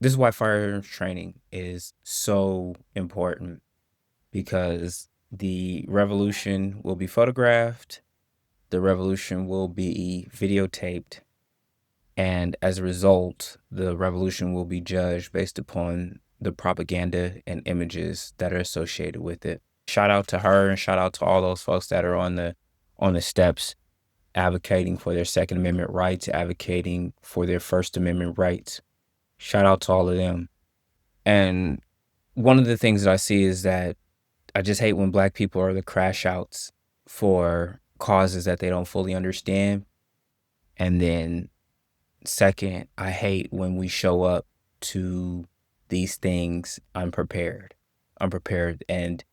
This is why firearms training is so important, because the revolution will be photographed, the revolution will be videotaped, and as a result, the revolution will be judged based upon the propaganda and images that are associated with it. Shout out to her and shout out to all those folks that are on the steps advocating for their Second Amendment rights, advocating for their First Amendment rights. Shout out to all of them. And one of the things that I see is that I just hate when black people are the crash outs for causes that they don't fully understand. And then second, I hate when we show up to these things unprepared. Unprepared. And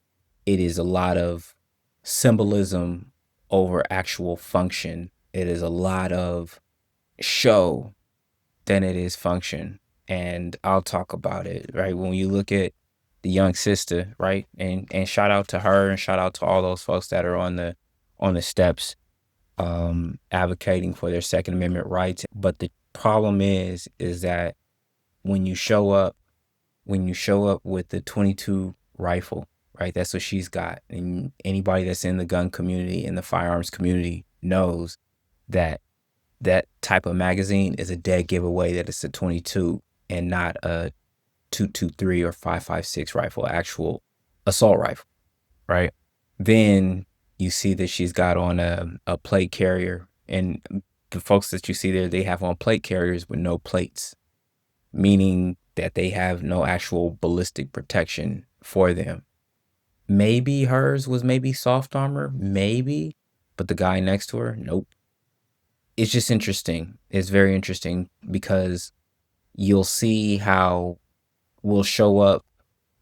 it is a lot of symbolism over actual function. It is a lot of show than it is function. And I'll talk about it, right? When you look at the young sister, right? And shout out to her and shout out to all those folks that are on the steps advocating for their Second Amendment rights. But the problem is that when you show up, when you show up with the 22 rifle, right? That's what she's got. And anybody that's in the gun community, in the firearms community, knows that that type of magazine is a dead giveaway that it's a 22 and not a 223 or 5.56 rifle, actual assault rifle, right? Then you see that she's got on a plate carrier, and the folks that you see there, they have on plate carriers with no plates, meaning that they have no actual ballistic protection for them. Maybe hers was maybe soft armor, maybe, but the guy next to her, nope. It's just interesting. It's very interesting because you'll see how we'll show up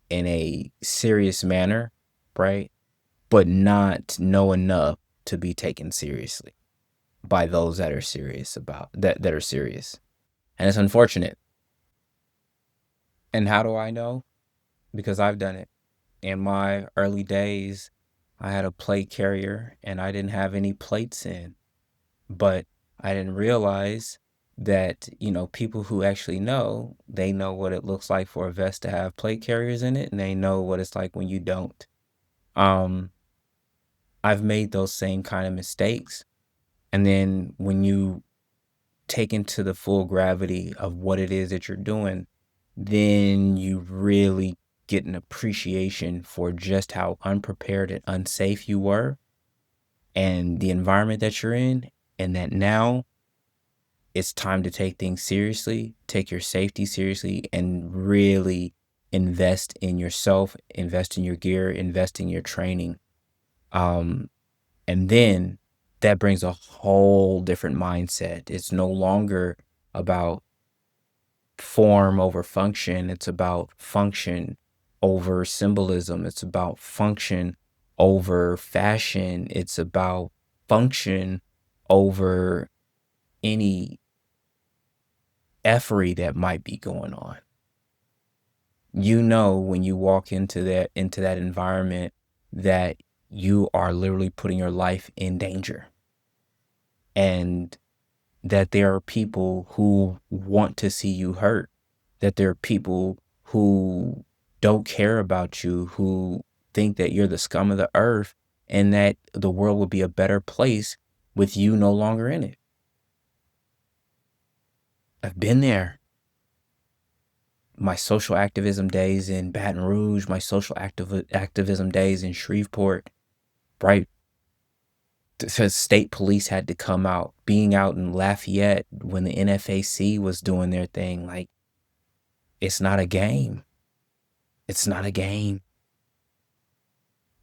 in a serious manner, right? But not know enough to be taken seriously by those that are serious about that are serious. And it's unfortunate. And how do I know? Because I've done it. In my early days, I had a plate carrier and I didn't have any plates in. But I didn't realize that, people who actually know, they know what it looks like for a vest to have plate carriers in it, and they know what it's like when you don't. Um, I've made those same kind of mistakes. And then when you take into the full gravity of what it is that you're doing, then you really get an appreciation for just how unprepared and unsafe you were and the environment that you're in, and that now it's time to take things seriously, take your safety seriously, and really invest in yourself, invest in your gear, invest in your training. Um, and then that brings a whole different mindset. It's no longer about form over function. It's about function over symbolism. It's about function over fashion. It's about function over any effery that might be going on. When you walk into that environment that you are literally putting your life in danger, and that there are people who want to see you hurt, that there are people who don't care about you, who think that you're the scum of the earth and that the world would be a better place with you no longer in it. I've been there. My social activism days in Baton Rouge, my social activism days in Shreveport, right? The state police had to come out, being out in Lafayette when the NFAC was doing their thing. Like, it's not a game. It's not a game.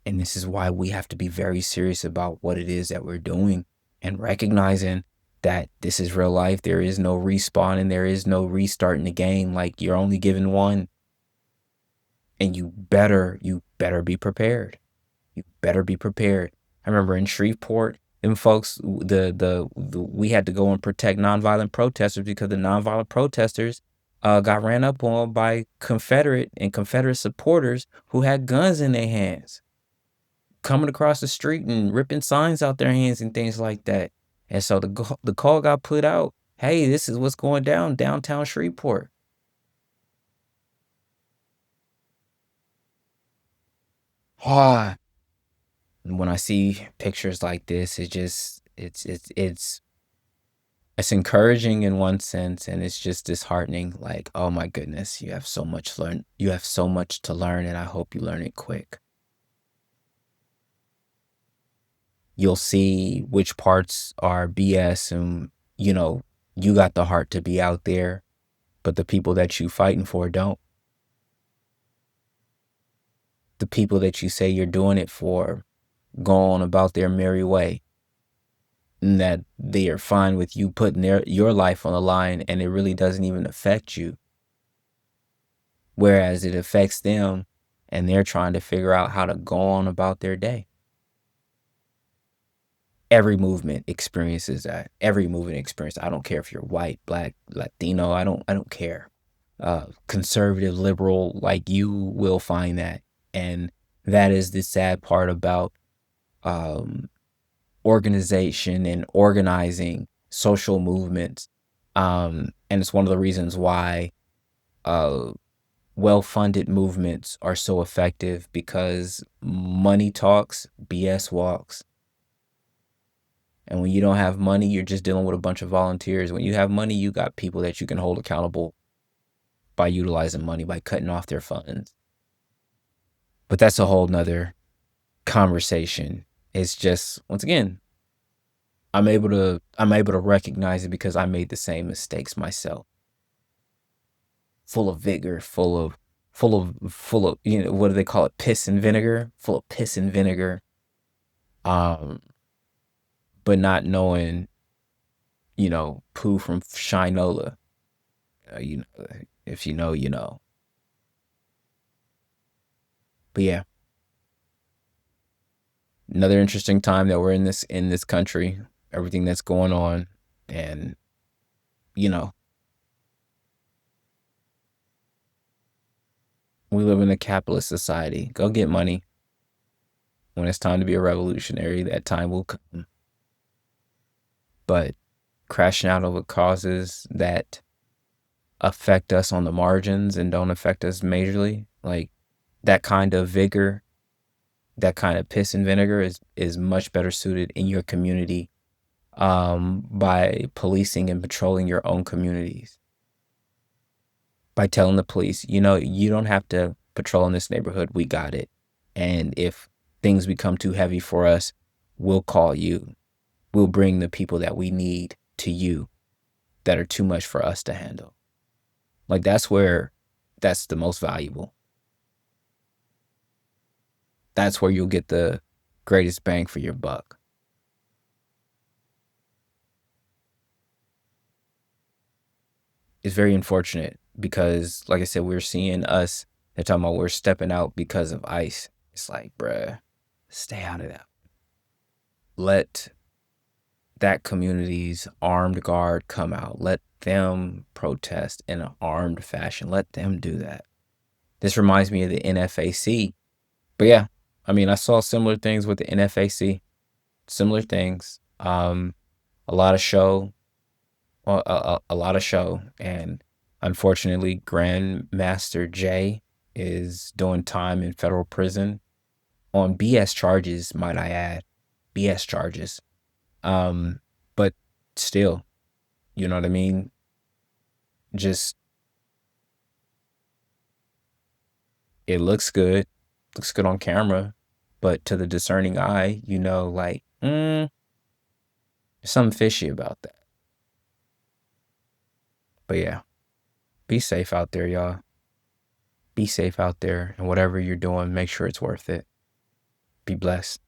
And this is why we have to be very serious about what it is that we're doing and recognizing that this is real life. There is no respawn and there is no restarting the game. Like, you're only given one, and you better be prepared. You better be prepared. I remember in Shreveport, them folks, we had to go and protect nonviolent protesters because the nonviolent protesters got ran up on by Confederate and Confederate supporters who had guns in their hands, coming across the street and ripping signs out their hands and things like that. And so the call got put out. Hey, this is what's going down downtown Shreveport. Ah, when I see pictures like this, it just it's encouraging in one sense, and it's just disheartening. Like, oh my goodness, you have so much to learn, and I hope you learn it quick. You'll see which parts are BS, and you got the heart to be out there, but the people that you fighting for don't. The people that you say you're doing it for go on about their merry way, and that they are fine with you putting your life on the line, and it really doesn't even affect you, whereas it affects them, and they're trying to figure out how to go on about their day. Every movement experiences that. Every movement experience. I don't care if you're white, black, Latino. I don't care. Conservative, liberal, like, you will find that. And that is the sad part about um, organization and organizing social movements. And it's one of the reasons why uh, well-funded movements are so effective, because money talks, BS walks. And when you don't have money, you're just dealing with a bunch of volunteers. When you have money, you got people that you can hold accountable by utilizing money, by cutting off their funds. But that's a whole nother conversation. It's just, once again, I'm able to recognize it because I made the same mistakes myself. Full of vigor, full of, what do they call it? Piss and vinegar, full of piss and vinegar. Um, but not knowing, poo from Shinola. If you know, you know. But yeah, another interesting time that we're in this country, everything that's going on, and you know, we live in a capitalist society. Go get money. When it's time to be a revolutionary, that time will come. But crashing out over causes that affect us on the margins and don't affect us majorly, like that kind of vigor, that kind of piss and vinegar is much better suited in your community, by policing and patrolling your own communities, by telling the police, you don't have to patrol in this neighborhood. We got it. And if things become too heavy for us, we'll call you. We'll bring the people that we need to you that are too much for us to handle. Like, that's the most valuable. That's where you'll get the greatest bang for your buck. It's very unfortunate because, like I said, we're seeing us. They're talking about we're stepping out because of ICE. It's like, bruh, stay out of that. Let that community's armed guard come out. Let them protest in an armed fashion. Let them do that. This reminds me of the NFAC. But yeah, I mean, I saw similar things with the NFAC. Similar things. A lot of show, a lot of show, and unfortunately, Grandmaster Jay is doing time in federal prison on BS charges, might I add, BS charges. Um, but still, you know what I mean? Just, it looks good on camera, but to the discerning eye, like, there's something fishy about that. But yeah, be safe out there, y'all. Be safe out there, and whatever you're doing, make sure it's worth it. Be blessed.